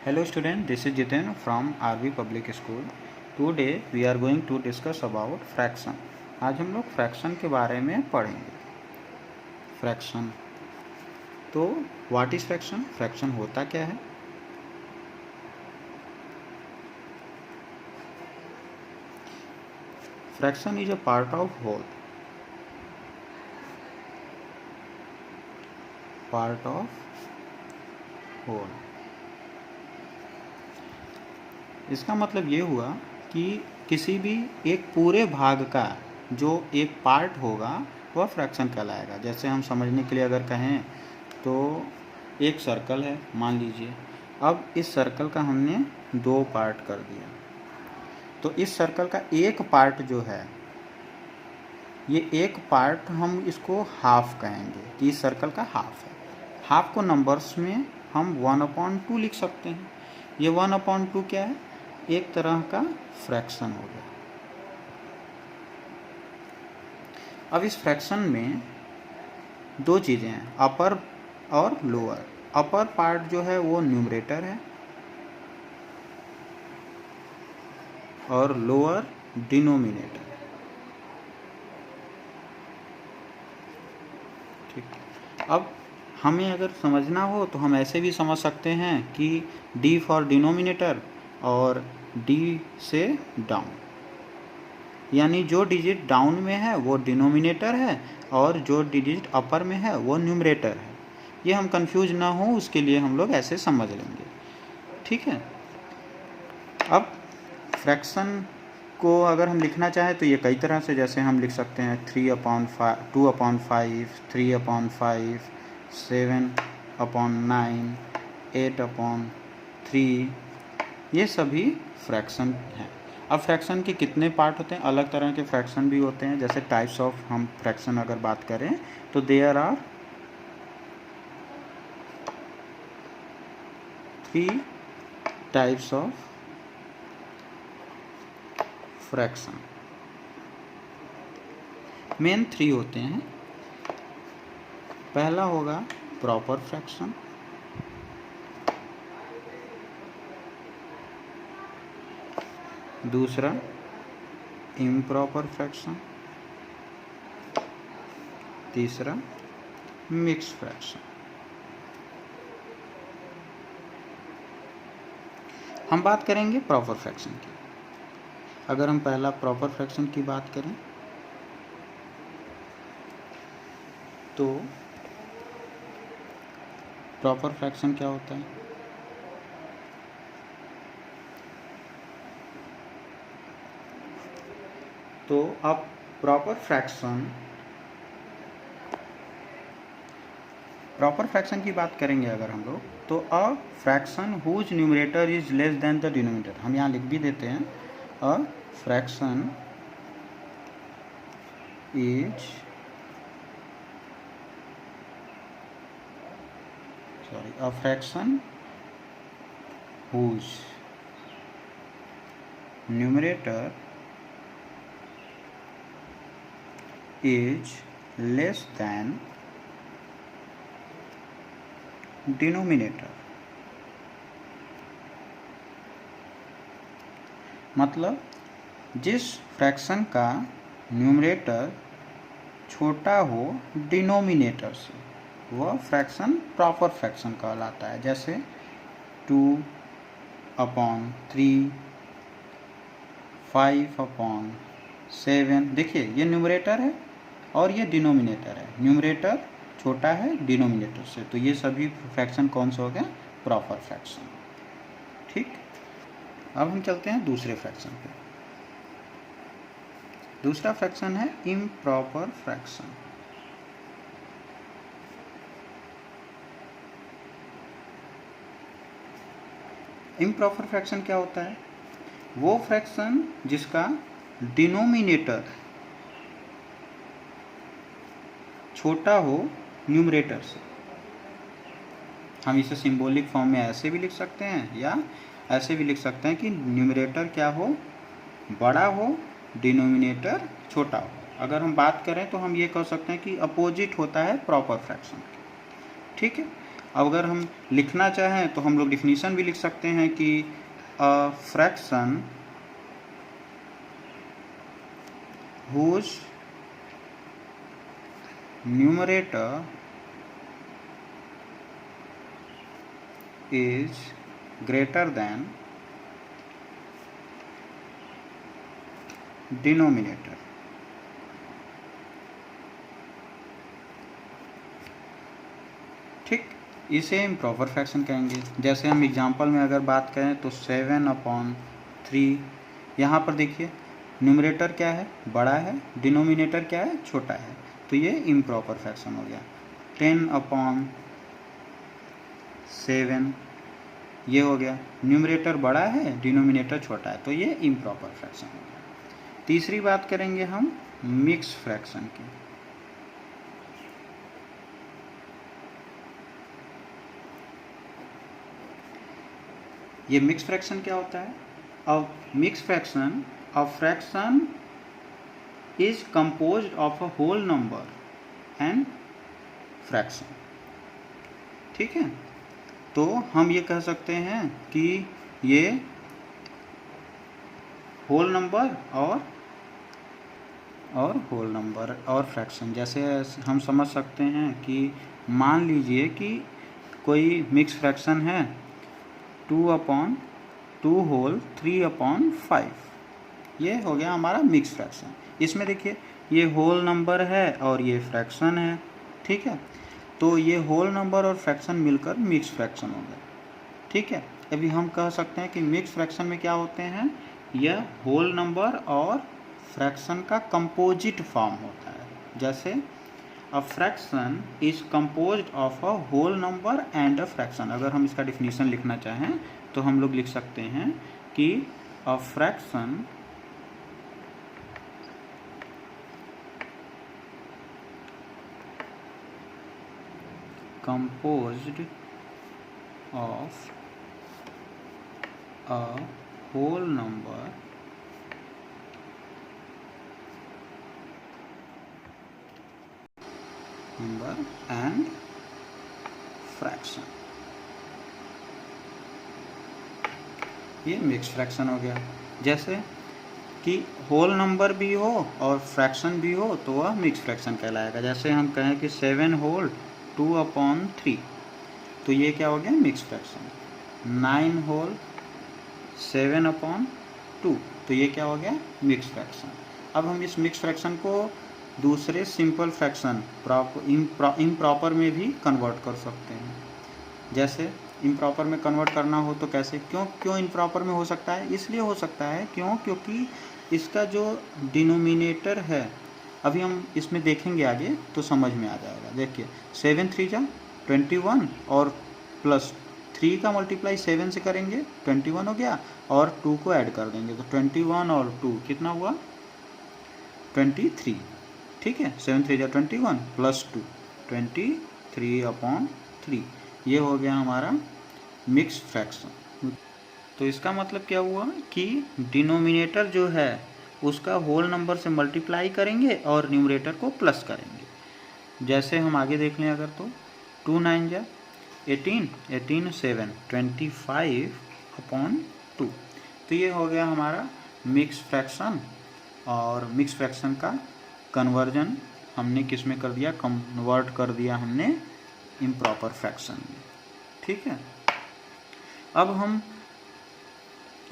Hello student, this is Jiten from RV Public School. Today we are going to discuss about fraction. आज हम लोग fraction के बारे में पढ़ेंगे. फ्रैक्शन, तो व्हाट इज फ्रैक्शन? फ्रैक्शन होता क्या है? Fraction is a part of whole. Part of whole. इसका मतलब ये हुआ कि किसी भी एक पूरे भाग का जो एक पार्ट होगा वह फ्रैक्शन कहलाएगा. जैसे हम समझने के लिए अगर कहें तो एक सर्कल है मान लीजिए. अब इस सर्कल का हमने दो पार्ट कर दिया, तो इस सर्कल का एक पार्ट जो है, ये एक पार्ट हम इसको हाफ कहेंगे कि इस सर्कल का हाफ है. हाफ को नंबर्स में हम 1/2 लिख सकते हैं. ये 1/2 क्या है? एक तरह का फ्रैक्शन हो गया. अब इस फ्रैक्शन में दो चीज़ें हैं, अपर और लोअर. अपर पार्ट जो है वो न्यूमरेटर है और लोअर डिनोमिनेटर. ठीक. अब हमें अगर समझना हो तो हम ऐसे भी समझ सकते हैं कि D फॉर डिनोमिनेटर और D से डाउन, यानी जो डिजिट डाउन में है वो डिनोमिनेटर है और जो डिजिट अपर में है वो न्यूमरेटर है. ये हम कंफ्यूज ना हो उसके लिए हम लोग ऐसे समझ लेंगे. ठीक है. अब फ्रैक्शन को अगर हम लिखना चाहें तो ये कई तरह से, जैसे हम लिख सकते हैं 3/5, 2/5, 3/5, 7/9, 8/3. ये सभी फ्रैक्शन हैं. अब फ्रैक्शन के कितने पार्ट होते हैं? अलग तरह के फ्रैक्शन भी होते हैं. जैसे टाइप्स ऑफ हम फ्रैक्शन अगर बात करें तो there are 3 types of fraction. Main 3 होते हैं. पहला होगा प्रॉपर फ्रैक्शन, दूसरा इम्प्रॉपर फ्रैक्शन, तीसरा मिक्स फ्रैक्शन. हम बात करेंगे प्रॉपर फ्रैक्शन की. अगर हम पहला प्रॉपर फ्रैक्शन की बात करें तो प्रॉपर फ्रैक्शन क्या होता है? तो अब प्रॉपर फ्रैक्शन की बात करेंगे अगर हम लोग, तो a fraction whose numerator is less than the denominator. हम यहाँ लिख भी देते हैं, a fraction whose numerator is less than denominator. मतलब जिस फ्रैक्शन का न्यूमरेटर छोटा हो डिनोमिनेटर से, वह फ्रैक्शन प्रॉपर फ्रैक्शन कहलाता है. जैसे 2/3, 5/7. देखिए ये न्यूमरेटर है और ये डिनोमिनेटर है. न्यूमरेटर छोटा है डिनोमिनेटर से, तो ये सभी फ्रैक्शन कौन से हो गए? Proper fraction. ठीक. अब हम चलते हैं दूसरे फ्रैक्शन पे. दूसरा फ्रैक्शन है इम्प्रॉपर फ्रैक्शन. इम्प्रॉपर फ्रैक्शन क्या होता है? वो फ्रैक्शन जिसका डिनोमिनेटर छोटा हो न्यूमरेटर से. हम इसे सिंबॉलिक फॉर्म में ऐसे भी लिख सकते हैं या ऐसे भी लिख सकते हैं कि न्यूमरेटर क्या हो? बड़ा हो, डिनोमिनेटर छोटा हो. अगर हम बात करें तो हम ये कह सकते हैं कि अपोजिट होता है प्रॉपर फ्रैक्शन. ठीक है. अब अगर हम लिखना चाहें तो हम लोग डिफिनीशन भी लिख सकते हैं कि a fraction whose numerator is greater than denominator। ठीक, इसे इम्प्रॉपर फ्रैक्शन कहेंगे। जैसे हम एग्जांपल में अगर बात करें तो 7/3, यहाँ पर देखिए न्यूमरेटर क्या है, बड़ा है, डिनोमिनेटर क्या है, छोटा है, तो ये इम्प्रॉपर फ्रैक्शन हो गया। 10/7 ये हो गया, न्यूमरेटर बड़ा है, डिनोमिनेटर छोटा है, तो ये इम्प्रॉपर फ्रैक्शन हो गया। तीसरी बात करेंगे हम मिक्स फ्रैक्शन की। ये मिक्स फ्रैक्शन क्या होता है? A mix fraction, a fraction is composed of a whole number and fraction. ठीक है, तो हम ये कह सकते हैं कि ये होल नंबर और होल नंबर और फ्रैक्शन। जैसे हम समझ सकते हैं कि मान लीजिए कि कोई मिक्स फ्रैक्शन है 2/2 होल 3/5, ये हो गया हमारा मिक्स फ्रैक्शन। इसमें देखिए ये होल नंबर है और ये फ्रैक्शन है। ठीक है, तो ये होल नंबर और फ्रैक्शन मिलकर मिक्स फ्रैक्शन हो गया। ठीक है, अभी हम कह सकते हैं कि मिक्स फ्रैक्शन में क्या होते हैं, यह होल नंबर और फ्रैक्शन का कंपोजिट फॉर्म होता है। जैसे a fraction is composed of a whole number and a fraction. अगर हम इसका डिफिनीशन लिखना चाहें तो हम लोग लिख सकते हैं कि a fraction composed of a whole number and fraction। ये मिक्स फ्रैक्शन हो गया। जैसे कि होल नंबर भी हो और फ्रैक्शन भी हो तो वह मिक्स फ्रैक्शन कहलाएगा। जैसे हम कहें कि 7 होल 2/3, तो ये क्या हो गया, मिक्स फ्रैक्शन। 9 होल 7/2, तो ये क्या हो गया, मिक्स फ्रैक्शन। अब हम इस मिक्स फ्रैक्शन को दूसरे सिंपल फ्रैक्शन इम्प्रॉपर में भी कन्वर्ट कर सकते हैं। जैसे इम्प्रॉपर में कन्वर्ट करना हो तो कैसे, क्यों इम्प्रॉपर में हो सकता है, इसलिए हो सकता है क्योंकि इसका जो डिनोमिनेटर है, अभी हम इसमें देखेंगे आगे तो समझ में आ जाएगा। देखिए 7 3 जा 21 और प्लस 3 का मल्टीप्लाई 7 से करेंगे 21 हो गया, और 2 को ऐड कर देंगे तो 21 और 2 कितना हुआ, 23। ठीक है, 7 3 जा 21 प्लस 2 23/3, ये हो गया हमारा मिक्स फ्रैक्शन। तो इसका मतलब क्या हुआ कि डिनोमिनेटर जो है उसका होल नंबर से मल्टीप्लाई करेंगे और न्यूमरेटर को प्लस करेंगे। जैसे हम आगे देख लें अगर तो 2 9 जा 18 18 7 25/2, तो ये हो गया हमारा मिक्स फ्रैक्शन। और मिक्स फ्रैक्शन का कन्वर्जन हमने किस में कर दिया, कन्वर्ट कर दिया हमने इम्प्रॉपर फ्रैक्शन में। ठीक है, अब हम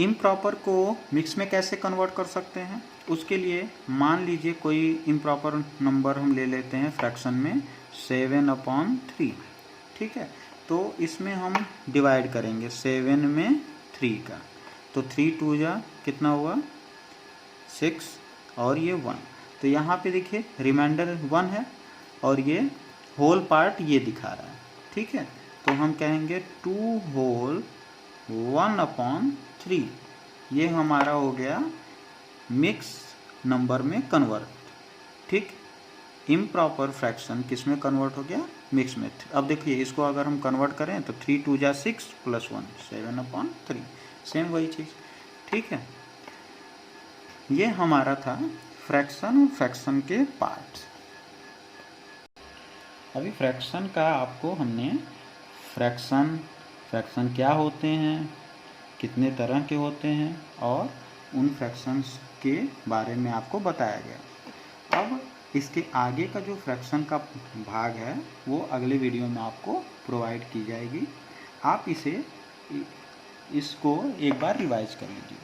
इम्प्रॉपर को मिक्स में कैसे कन्वर्ट कर सकते हैं, उसके लिए मान लीजिए कोई इम्प्रॉपर नंबर हम ले लेते हैं फ्रैक्शन में 7/3। ठीक है, तो इसमें हम डिवाइड करेंगे 7 में 3 का, तो 3 2 जा कितना हुआ 6 और ये 1, तो यहाँ पे देखिए रिमाइंडर 1 है और ये होल पार्ट ये दिखा रहा है। ठीक है, तो हम कहेंगे 2 होल 1/3, ये हमारा हो गया मिक्स नंबर में कन्वर्ट। ठीक, इम्प्रॉपर फ्रैक्शन किस में कन्वर्ट हो गया, मिक्स में। अब देखिए इसको अगर हम कन्वर्ट करें तो 3 2 जा 6 प्लस 1 7/3, सेम वही चीज़। ठीक है, ये हमारा था फ्रैक्शन और फ्रैक्शन के पार्ट्स। अभी फ्रैक्शन का आपको हमने फ्रैक्शन क्या होते हैं, कितने तरह के होते हैं, और उन फ्रैक्शंस के बारे में आपको बताया गया। अब इसके आगे का जो फ्रैक्शन का भाग है वो अगले वीडियो में आपको प्रोवाइड की जाएगी। आप इसको एक बार रिवाइज कर लीजिए।